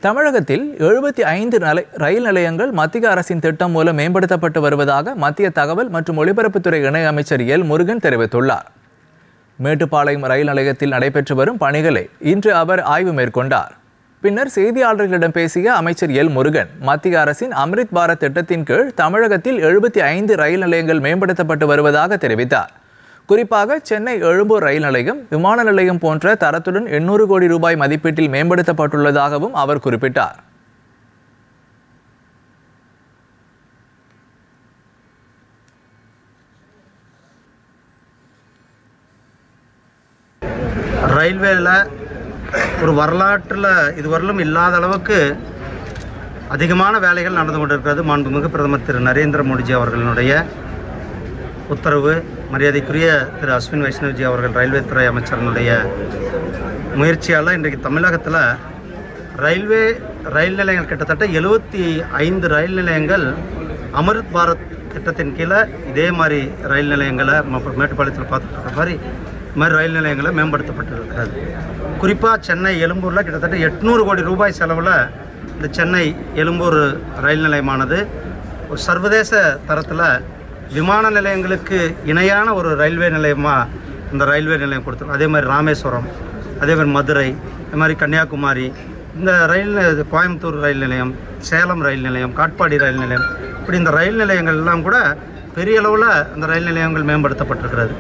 தமிழகத்தில் 75 ரயில் நிலையங்கள் மத்திய அரசின் திட்டம் மூலம் மேம்படுத்தப்பட்டு வருவதாக மத்திய தகவல் மற்றும் ஒலிபரப்புத்துறை இணையமைச்சர் எல் முருகன் தெரிவித்துள்ளார். மேட்டுப்பாளையம் ரயில் நிலையத்தில் நடைபெற்று வரும் பணிகளை இன்று அவர் ஆய்வு மேற்கொண்டார். பின்னர் செய்தியாளர்களிடம் பேசிய அமைச்சர் எல் முருகன், மத்திய அரசின் அம்ரித் பாரத் திட்டத்தின் கீழ் தமிழகத்தில் 75 ரயில் நிலையங்கள் மேம்படுத்தப்பட்டு வருவதாக தெரிவித்தார். குறிப்பாக சென்னை எழும்பூர் ரயில் நிலையம், விமான நிலையம் போன்ற தரத்துடன் 800 கோடி ரூபாய் மதிப்பீட்டில் மேம்படுத்தப்பட்டுள்ளதாகவும் அவர் குறிப்பிட்டார். ரயில்வேல ஒரு வரலாற்றில் இதுவரையிலும் இல்லாத அளவுக்கு அதிகமான வேலைகள் நடந்து கொண்டிருக்கிறது. மாண்புமிகு பிரதமர் திரு நரேந்திர மோடிஜி அவர்களுடைய உத்தரவு, மரியாதைக்குரிய திரு அஸ்வின் வைஷ்ணவ்ஜி அவர்கள் ரயில்வே துறை அமைச்சரனுடைய முயற்சியால் இன்றைக்கு தமிழகத்தில் ரயில் நிலையங்கள் கிட்டத்தட்ட 75 ரயில் நிலையங்கள் அம்ரித் பாரத் திட்டத்தின் கீழே இதே மாதிரி ரயில் நிலையங்களை மேட்டுப்பாளையத்தில் பார்த்துட்டு மாதிரி ரயில் நிலையங்களை மேம்படுத்தப்பட்டிருக்கிறது. குறிப்பாக சென்னை எழும்பூரில் கிட்டத்தட்ட 800 கோடி ரூபாய் செலவில் இந்த சென்னை எழும்பூர் ரயில் நிலையமானது ஒரு சர்வதேச தரத்தில் விமான நிலையங்களுக்கு இணையான ஒரு ரயில்வே நிலையமாக இந்த ரயில்வே நிலையம் கொடுத்துருக்கோம். அதே மாதிரி ராமேஸ்வரம், அதே மாதிரி மதுரை, இது மாதிரி கன்னியாகுமரி, இந்த கோயம்புத்தூர் ரயில் நிலையம், சேலம் ரயில் நிலையம், காட்பாடி ரயில் நிலையம், இப்படி இந்த ரயில் நிலையங்கள் எல்லாம் கூட பெரிய அளவில் இந்த ரயில் நிலையங்கள் மேம்படுத்தப்பட்டிருக்கிறது.